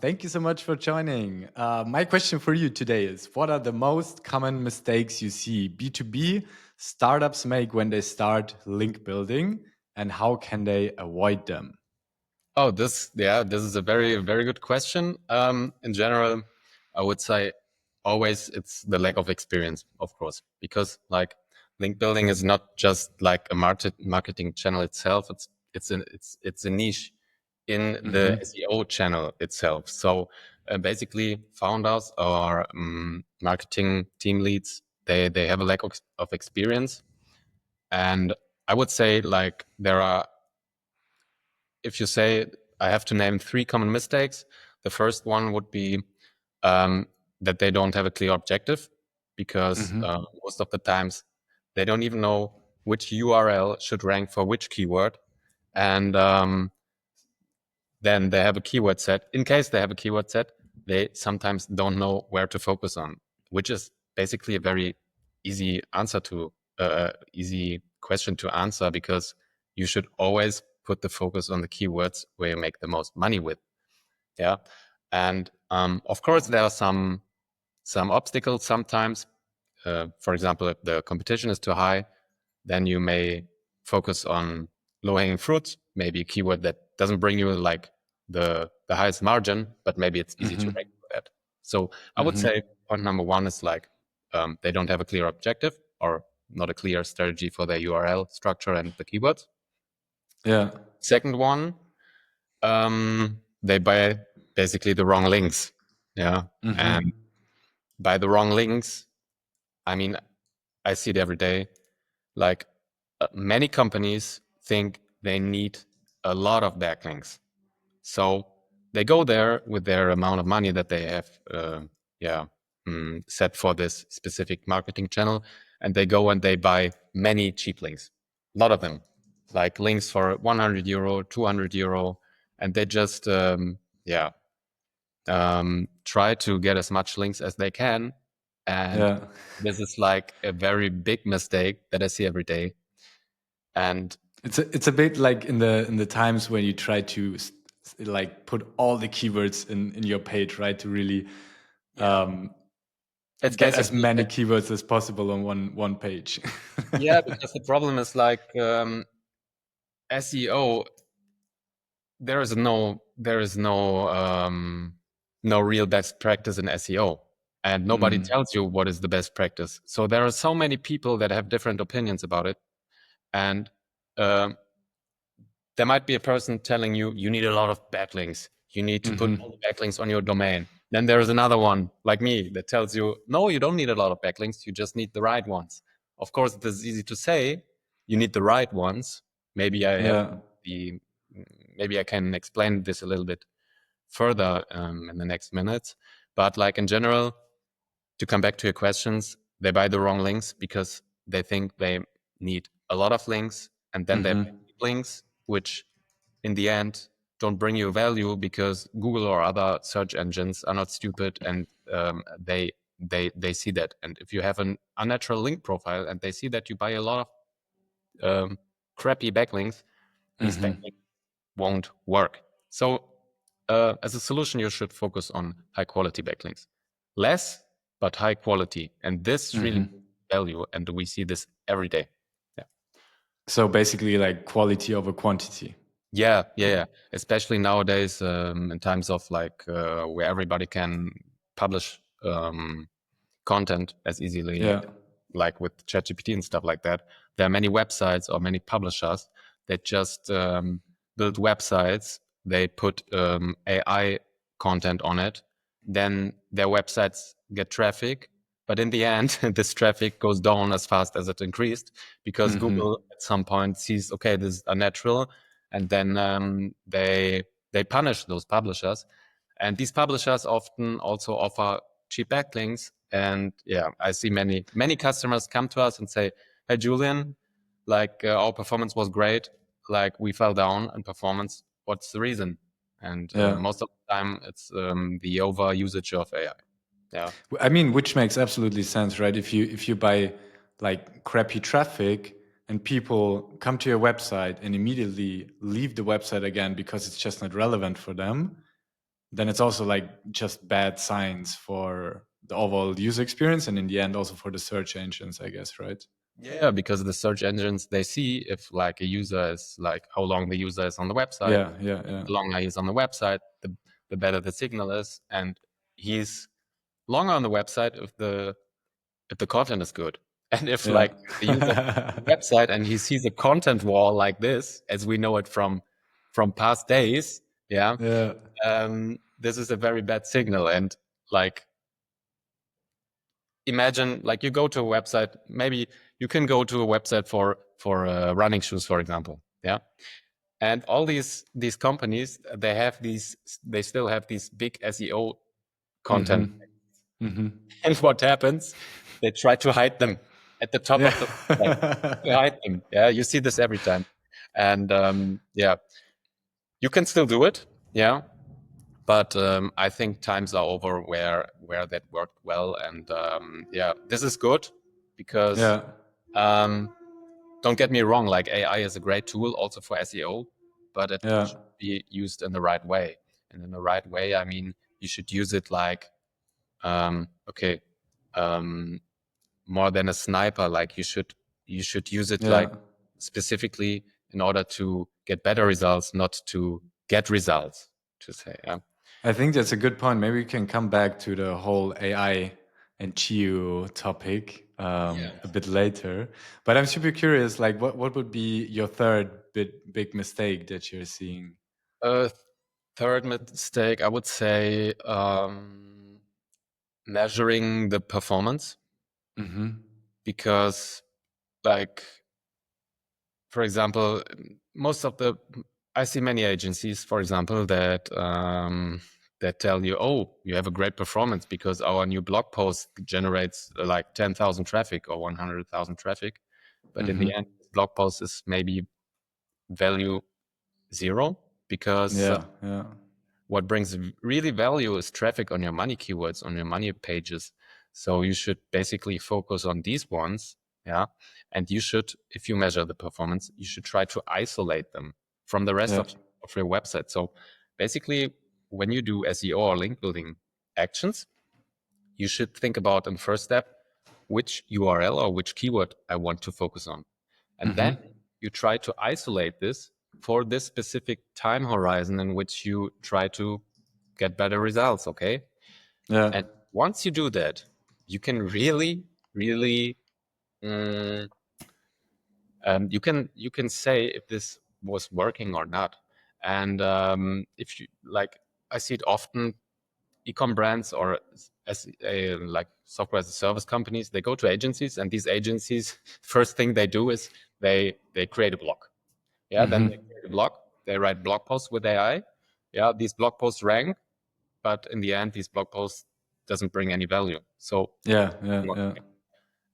Thank you so much for joining. My question for you today is, what are the most common mistakes you see B2B startups make when they start link building, and how can they avoid them? Oh, this is a very good question. In general, I would say always it's the lack of experience, of course, because like link building is not just like a marketing channel itself. It's a niche in the Hmm. SEO channel itself. So basically, founders or marketing team leads they have a lack of experience, and I would say like there are, if you say I have to name three common mistakes, the first one would be um, that they don't have a clear objective, because Hmm. most of the times they don't even know which URL should rank for which keyword. And then they have a keyword set. In case they have a keyword set, they sometimes don't know where to focus on, which is basically a very easy answer to easy question to answer, because you should always put the focus on the keywords where you make the most money with. Yeah, and of course there are some obstacles sometimes. For example, if the competition is too high, then you may focus on low-hanging fruits, maybe a keyword that doesn't bring you like the highest margin, but maybe it's easy to Hmm. rank for that. So I would Hmm. say point number one is like they don't have a clear objective or not a clear strategy for their URL structure and the keywords. Yeah. Second one, they buy basically the wrong links. Yeah, and Hmm. by the wrong links, I mean I see it every day. Like many companies think they need a lot of backlinks. So they go there with their amount of money that they have yeah, set for this specific marketing channel. And they go and they buy many cheap links, a lot of them, like links for 100 euro, 200 euro. And they just, yeah, try to get as much links as they can. And Yeah. this is like a very big mistake that I see every day. And It's a bit like in the times when you try to like put all the keywords in your page, right? To really yeah, um, it's get as basically, many keywords as possible on one page. yeah, because the problem is like SEO, there is no real best practice in SEO, and nobody Mm. tells you what is the best practice. So there are so many people that have different opinions about it, and um, there might be a person telling you you need a lot of backlinks. You need to put all Hmm. the backlinks on your domain. Then there is another one like me that tells you, no, you don't need a lot of backlinks. You just need the right ones. Of course, this is easy to say. You need the right ones. Maybe I have Yeah. the, maybe I can explain this a little bit further in the next minutes. But like in general, to come back to your questions, they buy the wrong links because they think they need a lot of links, and then they buy Hmm. links which in the end don't bring you value, because Google or other search engines are not stupid, and they see that. And if you have an unnatural link profile and they see that you buy a lot of crappy backlinks, these Hmm. backlinks won't work. So as a solution, you should focus on high quality backlinks. Less, but high quality. And this really Hmm. value. And we see this every day. Yeah. So basically, like quality over quantity. Yeah. Especially nowadays, in times of like where everybody can publish content as easily, Yeah. like with ChatGPT and stuff like that. There are many websites or many publishers that just build websites. They put AI content on it. Then their websites get traffic. But in the end, this traffic goes down as fast as it increased, because Hmm. Google at some point sees, okay, this is unnatural, and then they punish those publishers. And these publishers often also offer cheap backlinks. And yeah, I see many customers come to us and say, "Hey, Julian, like our performance was great. Like we fell down in performance. What's the reason?" And Yeah. most of the time, it's the over usage of AI. Yeah, I mean, which makes absolutely sense, right? If you buy like crappy traffic and people come to your website and immediately leave the website again because it's just not relevant for them, then it's also like just bad signs for the overall user experience, and in the end also for the search engines, I guess, right? Yeah, because the search engines, they see if like a user is like how long the user is on the website. Yeah. The longer he's on the website, the better the signal is, and he's longer on the website if the content is good. And if like the user is on the website and he sees a content wall like this, as we know it from past days, yeah, this is a very bad signal. And like, imagine like you go to a website, maybe you can go to a website for running shoes, for example, yeah. And all these companies, they still have these big SEO content. And what happens? They try to hide them at the top of the website. They hide them. Yeah, you see this every time. And yeah, you can still do it. Yeah, but I think times are over where that worked well. And yeah, this is good because don't get me wrong, like AI is a great tool also for SEO, but it should be used in the right way. And in the right way, I mean, you should use it like, okay, more than a sniper. Like you should use it like specifically in order to get better results, not to get results, to say. Yeah. I think that's a good point. Maybe we can come back to the whole AI and geo topic a bit later. But I'm super curious, like what would be your third big mistake that you're seeing? Third mistake, I would say measuring the performance. Because like, for example, I see many agencies, for example, that that tell you, oh, you have a great performance because our new blog post generates like 10,000 traffic or 100,000 traffic. But in the end, blog post is maybe value 0 because what brings really value is traffic on your money keywords, on your money pages. So you should basically focus on these ones. Yeah. And you should, if you measure the performance, you should try to isolate them from the rest of your website. So basically, when you do SEO or link building actions, you should think about in the first step, which URL or which keyword I want to focus on. And then you try to isolate this for this specific time horizon in which you try to get better results. Okay. And once you do that, you can really, really, you can say if this was working or not. And if you like, I see it often, e-com brands or like software as a service companies, they go to agencies, and these agencies, first thing they do is they create a blog. Yeah, then they create a blog, they write blog posts with AI. Yeah, these blog posts rank, but in the end, these blog posts doesn't bring any value. So then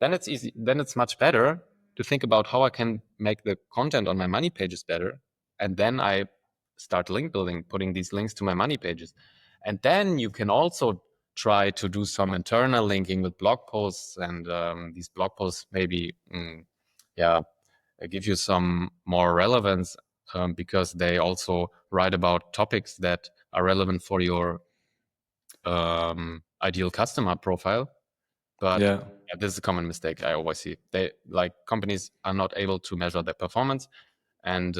it's easy. Then it's much better to think about how I can make the content on my money pages better. And then I start link building, putting these links to my money pages. And then you can also try to do some internal linking with blog posts. And these blog posts maybe, give you some more relevance because they also write about topics that are relevant for your ideal customer profile. But this is a common mistake I always see. Companies are not able to measure their performance, and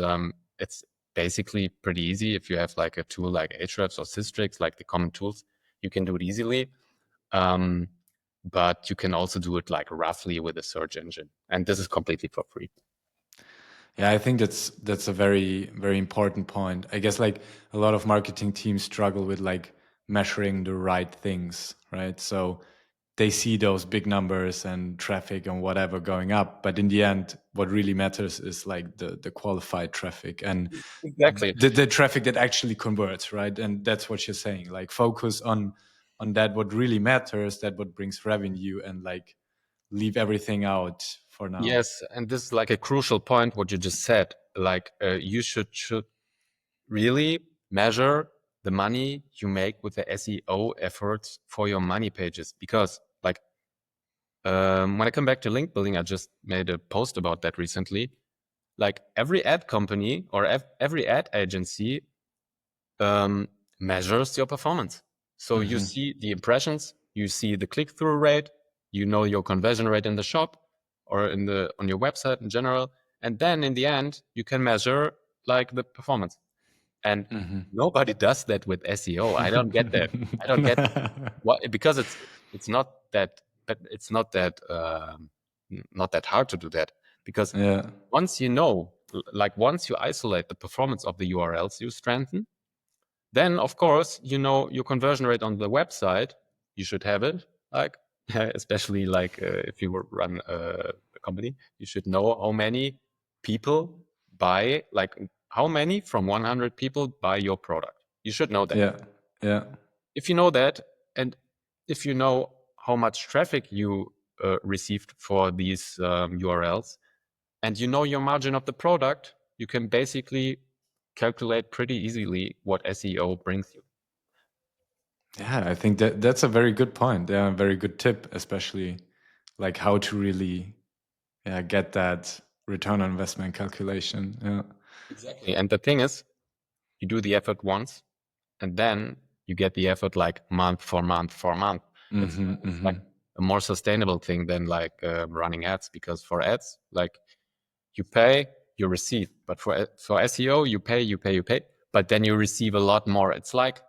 it's basically pretty easy if you have like a tool like Ahrefs or Systrix, like the common tools. You can do it easily, but you can also do it like roughly with a search engine, and this is completely for free. Yeah, I think that's a very, very important point. I guess like a lot of marketing teams struggle with like measuring the right things, right? So they see those big numbers and traffic and whatever going up, but in the end, what really matters is like the qualified traffic and exactly the traffic that actually converts, right? And that's what you're saying. Like focus on that what really matters, that what brings revenue, and like leave everything out for now. Yes, and this is like a crucial point what you just said. Like you should really measure the money you make with the SEO efforts for your money pages, because like when I come back to link building, I just made a post about that recently. Like every ad company or every ad agency measures your performance. So you see the impressions, you see the click-through rate, you know your conversion rate in the shop or on your website in general, and then in the end you can measure like the performance. And nobody does that with SEO. I don't get that. I don't get what, because it's not that, but it's not that not that hard to do that, because Yeah. once you know, like once you isolate the performance of the URLs you strengthen, then of course you know your conversion rate on the website. You should have it, like especially like if you run a company, you should know how many people buy, like how many from 100 people buy your product. You should know that. Yeah. Yeah. If you know that, and if you know how much traffic you received for these URLs, and you know your margin of the product, you can basically calculate pretty easily what SEO brings you. Yeah, I think that's a very good point. Yeah, a very good tip, especially like how to really get that return on investment calculation. Yeah. Exactly. And the thing is, you do the effort once, and then you get the effort like month for month for month. It's like a more sustainable thing than like running ads, because for ads, like you pay, you receive. But for SEO, you pay, but then you receive a lot more. It's like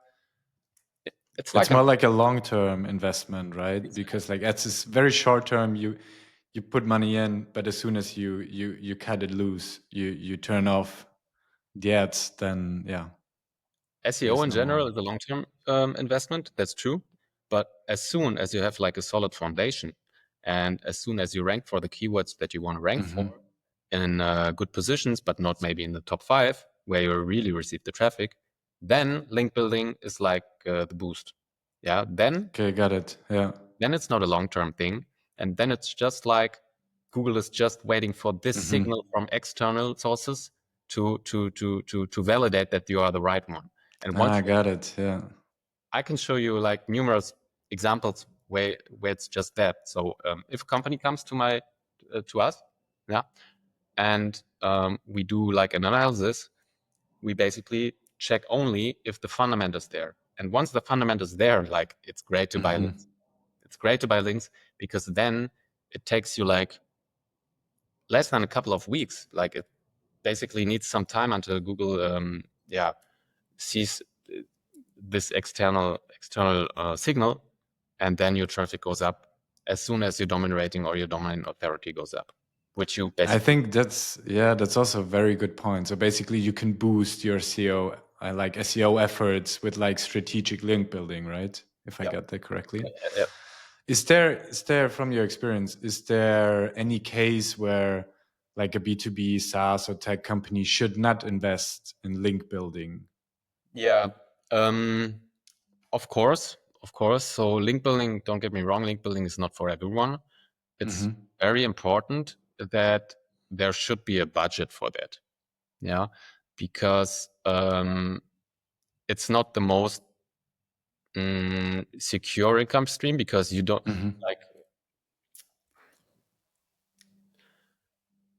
It's more like a long-term investment, right? Because like ads is very short-term. You put money in, but as soon as you cut it loose, you turn off the ads, then yeah. SEO in general is a long-term investment. That's true. But as soon as you have like a solid foundation, and as soon as you rank for the keywords that you want to rank for in good positions, but not maybe in the top 5, where you really receive the traffic, then link building is like the boost. Yeah. Then Okay, got it. Yeah. then it's not a long-term thing. And then it's just like Google is just waiting for this signal from external sources to validate that you are the right one. And once Got it. Yeah. I can show you like numerous examples where it's just that. So if a company comes to us, yeah, and we do like an analysis, we basically check only if the fundament is there. And once the fundament is there, like it's great to buy links. It's great to buy links, because then it takes you like less than a couple of weeks. Like it basically needs some time until Google, sees this external signal, and then your traffic goes up as soon as your domain rating or your domain authority goes up, which you basically. I think that's also a very good point. So basically, you can boost your SEO, like SEO efforts with like strategic link building, right? If I got that correctly. Yeah. Is there, from your experience, is there any case where like a B2B SaaS or tech company should not invest in link building? Yeah. Of course. So link building, don't get me wrong, link building is not for everyone. It's very important that there should be a budget for that. Yeah. Because it's not the most secure income stream, because you don't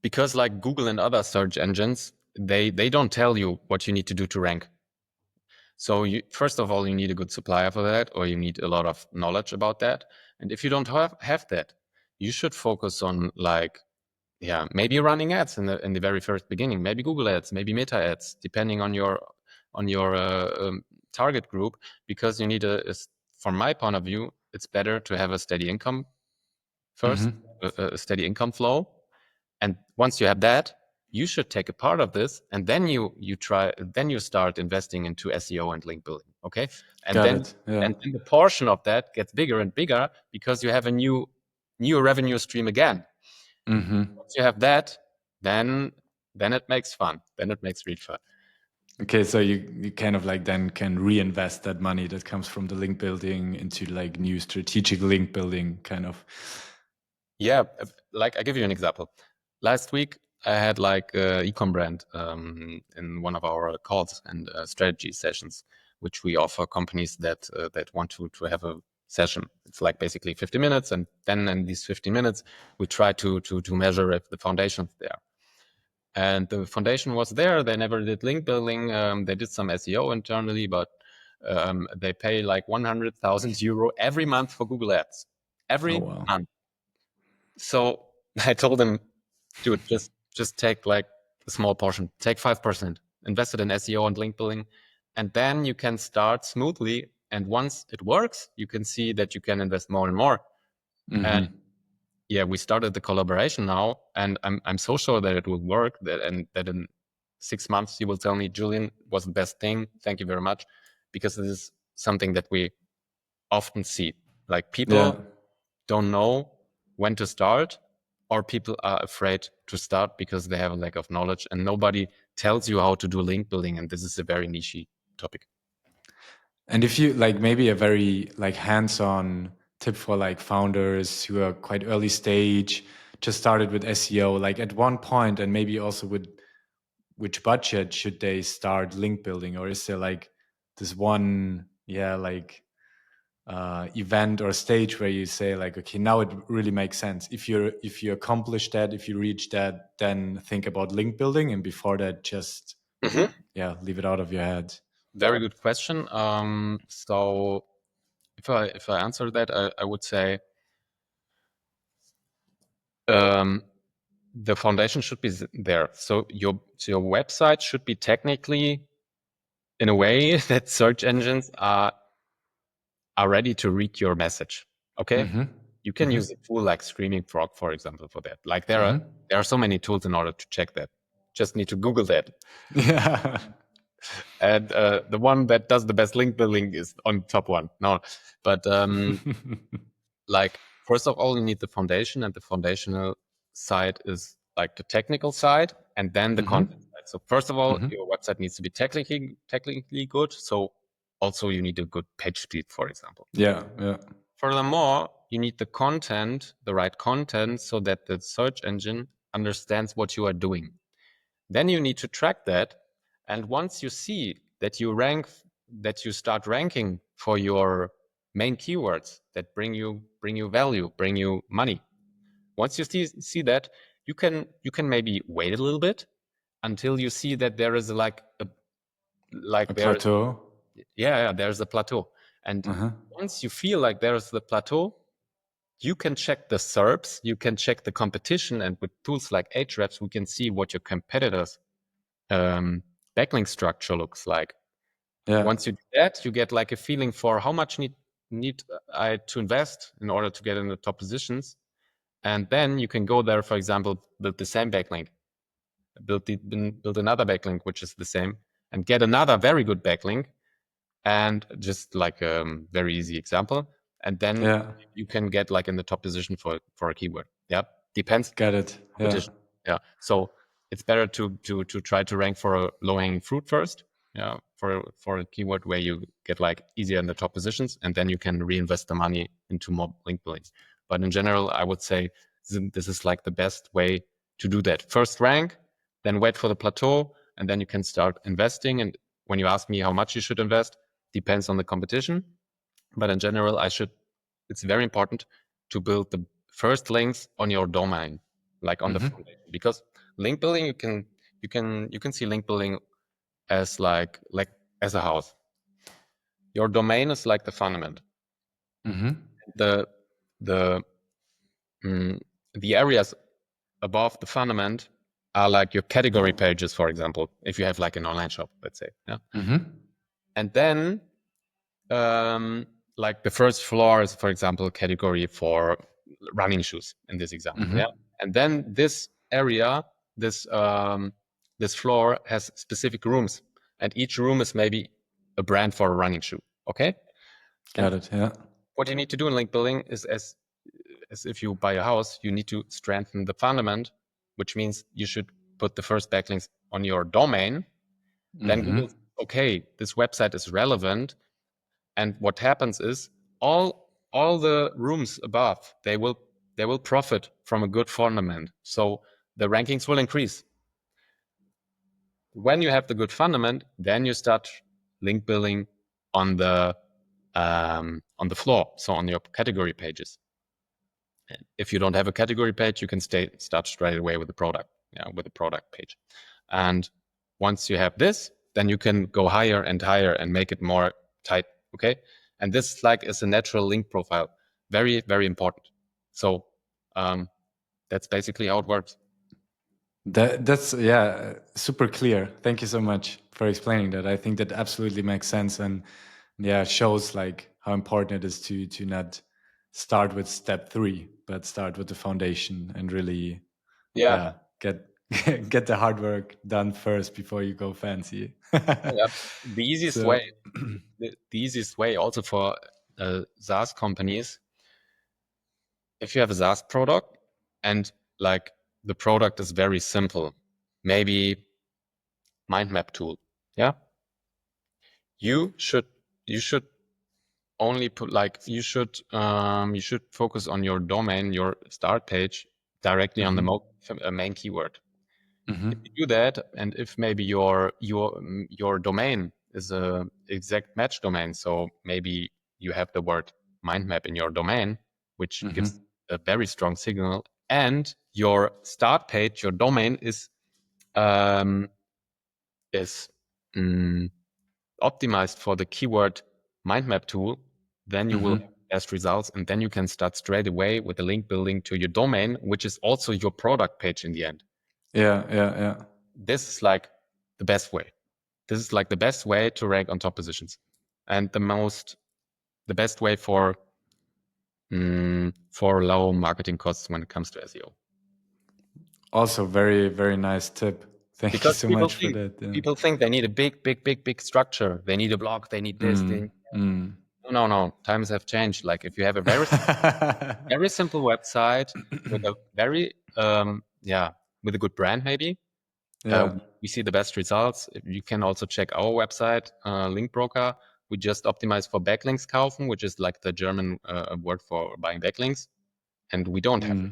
because like Google and other search engines, they don't tell you what you need to do to rank. So first of all, you need a good supplier for that, or you need a lot of knowledge about that. And if you don't have that, you should focus on like, maybe running ads in the very first beginning, maybe Google ads, maybe Meta ads, depending on your target group, because you need from my point of view, it's better to have a steady income first, a steady income flow. And once you have that, you should take a part of this, and then you start investing into SEO and link building. Okay. And then the portion of that gets bigger and bigger, because you have a new revenue stream again. Once you have that, then it makes fun. Then it makes real fun. Okay, so you kind of like then can reinvest that money that comes from the link building into like new strategic link building kind of. Yeah, like I give you an example. Last week I had like an e-com brand in one of our calls and strategy sessions, which we offer companies that want to have a session. It's like basically 50 minutes, and then in these 50 minutes we try to measure if the foundation's there. And the foundation was there. They never did link building. They did some SEO internally, but They pay like 100,000 euro every month for Google Ads. Every month. So I told him, dude, just take like a small portion, take 5%, invest it in SEO and link building, and then you can start smoothly. And once it works, you can see that you can invest more and more. And yeah, we started the collaboration now, and I'm so sure that it will work. That in 6 months you will tell me, Julian, was the best thing. Thank you very much, because this is something that we often see. Like people don't know when to start, or people are afraid to start because they have a lack of knowledge, and nobody tells you how to do link building. And this is a very niche topic. And if you like, maybe a very like hands-on tip for like founders who are quite early stage, just started with SEO, like at one point, and maybe also with which budget should they start link building, or is there like this one, event or stage where you say like, okay, now it really makes sense. If you accomplish that, if you reach that, then think about link building, and before that, just leave it out of your head. Very good question. So if I answer that, I would say the foundation should be there. So your website should be technically in a way that search engines are ready to read your message. Okay, you can use a tool like Screaming Frog, for example, for that. Like there are so many tools in order to check that. Just need to Google that. Yeah. And the one that does the best link building is on top one. No, but like first of all, you need the foundation, and the foundational side is like the technical side, and then the content side. So first of all, your website needs to be technically good. So also you need a good page speed, for example. Yeah. Furthermore, you need the content, the right content, so that the search engine understands what you are doing. Then you need to track that. And once you see that you start ranking for your main keywords that bring you value, bring you money. Once you see that, you can maybe wait a little bit until you see that there is a plateau. Yeah, there's a plateau. And once you feel like there's the plateau, you can check the SERPs, you can check the competition, and with tools like Ahrefs, we can see what your competitors' backlink structure looks like. Once you do that, you get like a feeling for how much need I to invest in order to get in the top positions. And then you can go there, for example, build the same backlink, build another backlink, which is the same, and get another very good backlink. And just like a very easy example. And then you can get like in the top position for a keyword. Yeah. Depends. Got it. Yeah. So it's better to try to rank for a low-hanging fruit first. Yeah. For a keyword where you get like easier in the top positions, and then you can reinvest the money into more link building. But in general, I would say this is like the best way to do that. First rank, then wait for the plateau, and then you can start investing. And when you ask me how much you should invest, depends on the competition. But in general, it's very important to build the first links on your domain, like on the foundation, because link building, you can see link building as like as a house. Your domain is like the fundament. The areas above the fundament are like your category pages, for example, if you have like an online shop, let's say. Yeah. And then like the first floor is, for example, category for running shoes in this example. Yeah. And then this area, this floor has specific rooms, and each room is maybe a brand for a running shoe. Okay. Got it. Yeah. What you need to do in link building is as if you buy a house, you need to strengthen the fundament, which means you should put the first backlinks on your domain. Then Google, okay, this website is relevant. And what happens is all the rooms above, they will profit from a good fundament. So the rankings will increase. When you have the good fundament, then you start link building on the floor, so on your category pages. If you don't have a category page, you can start straight away with the product, with the product page. And once you have this, then you can go higher and higher and make it more tight. Okay. And this like is a natural link profile. Very, very important. So that's basically how it works. That's yeah, super clear. Thank you so much for explaining that. I think that absolutely makes sense, and yeah, shows like how important it is to not start with step 3, but start with the foundation and really Yeah. yeah get get the hard work done first before you go fancy. Yeah. The easiest So way, the easiest way also for SaaS companies, if you have a SaaS product and like the product is very simple, maybe mind map tool. Yeah. You should only put like you should focus on your domain, your start page directly on the main keyword. If you do that, and if maybe your domain is a exact match domain, so maybe you have the word mind map in your domain, which gives a very strong signal, and your start page, your domain is optimized for the keyword mind map tool, then you will have best results, and then you can start straight away with the link building to your domain, which is also your product page in the end. yeah. This is like the best way. This is like the best way to rank on top positions, and the best way for low marketing costs when it comes to SEO. Also, very very nice tip. Thank you Because so much for that. Yeah. people think they need a big structure. They need a blog. They need this. No. Times have changed. Like if you have a very simple website with a very with a good brand, maybe Yeah. we see the best results. You can also check our website, Linkbroker. We just optimize for backlinks kaufen, which is like the German word for buying backlinks. And we don't have a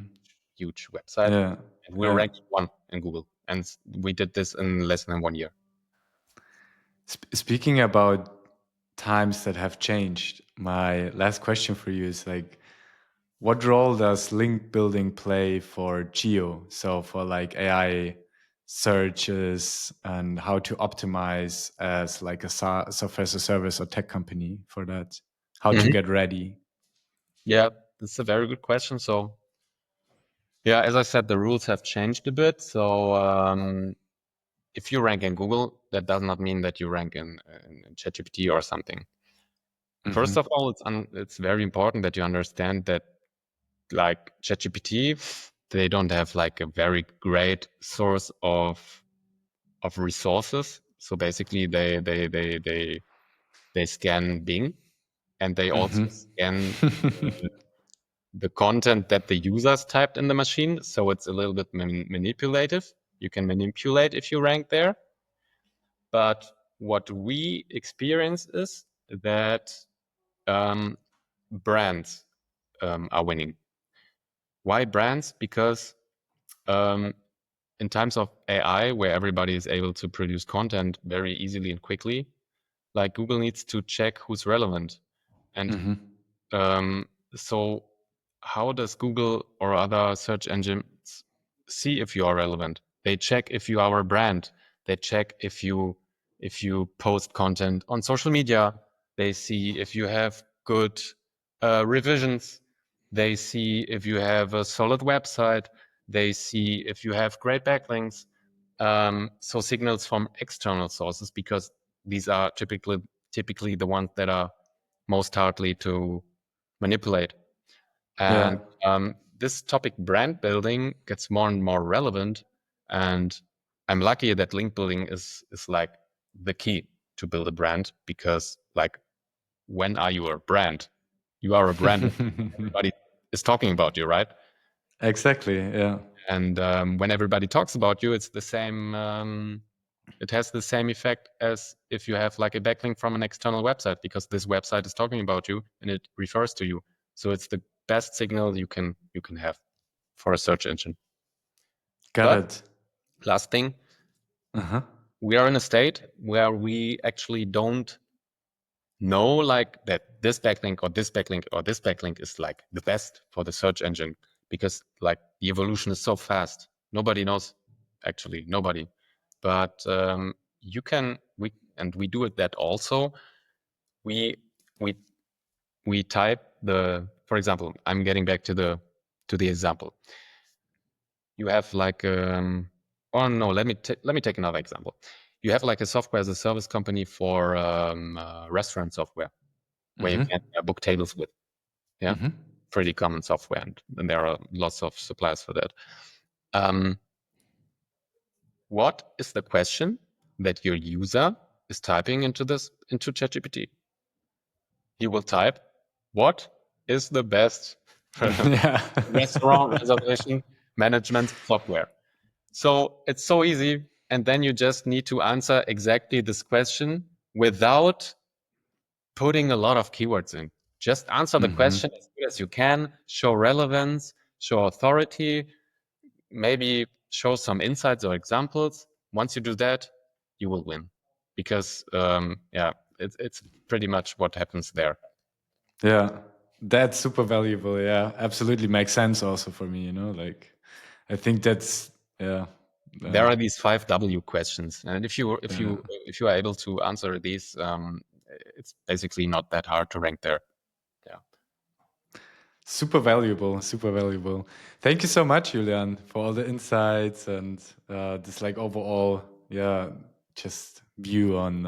huge website. Yeah. And we're ranked 1 in Google. And we did this in less than 1 year. Speaking about times that have changed, my last question for you is like, what role does link building play for geo? So for like AI searches and how to optimize as like a software as a service or tech company for that, how to get ready? Yeah, that's a very good question. So yeah, as I said, the rules have changed a bit. So if you rank in Google, that does not mean that you rank in ChatGPT or something. First of all, it's very important that you understand that like ChatGPT, they don't have like a very great source of resources. So basically, they scan Bing, and they also scan the content that the users typed in the machine. So it's a little bit manipulative. You can manipulate if you rank there. But what we experience is that brands are winning. Why brands? Because in times of AI, where everybody is able to produce content very easily and quickly, like Google needs to check who's relevant. And so how does Google or other search engines see if you are relevant? They check if you are a brand. They check if you post content on social media. They see if you have good revisions. They see if you have a solid website. They see if you have great backlinks. So signals from external sources, because these are typically the ones that are most hardly to manipulate. And this topic, brand building, gets more and more relevant. And I'm lucky that link building is like the key to build a brand, because like, when are you a brand? You are a brand. Everybody is talking about you, right? Exactly. Yeah. And when everybody talks about you, it's the same. It has the same effect as if you have like a backlink from an external website, because this website is talking about you and it refers to you. So it's the best signal you can have for a search engine. Got it. Last thing, we are in a state where we actually don't know like that this backlink or this backlink or this backlink is like the best for the search engine, because like the evolution is so fast. Nobody knows, actually nobody. But we do it that also. we we we type the, for example, I'm getting back to the example. You have like oh no, let me take another example. You have like a software as a service company for restaurant software where you can book tables with. Yeah, pretty common software, and there are lots of suppliers for that. What is the question that your user is typing into ChatGPT? He will type, "What is the best Yeah. restaurant reservation management software?" So it's so easy, and then you just need to answer exactly this question without putting a lot of keywords in. Just answer the question as good as you can, show relevance, show authority, maybe show some insights or examples. Once you do that, you will win, because it's pretty much what happens there. Yeah, that's super valuable. Yeah, absolutely makes sense also for me, you know, like I think that's There are these 5W questions, and if you are able to answer these, it's basically not that hard to rank there. Yeah. super valuable, super valuable. Thank you so much, Julian, for all the insights and this like overall, just view on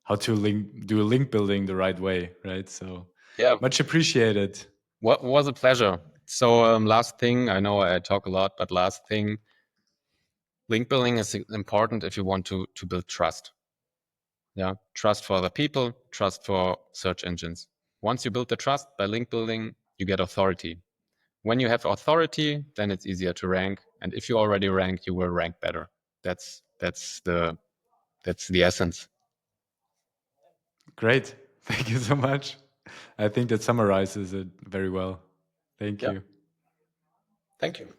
how to do link building the right way, right? So Yeah, much appreciated. what was a pleasure. So last thing, I know I talk a lot, but last thing, link building is important if you want to build trust. Yeah, trust for the people, trust for search engines. Once you build the trust by link building, you get authority. When you have authority, then it's easier to rank. And if you already rank, you will rank better. That's the essence. Great. Thank you so much. I think that summarizes it very well. Thank Yeah. you. Thank you.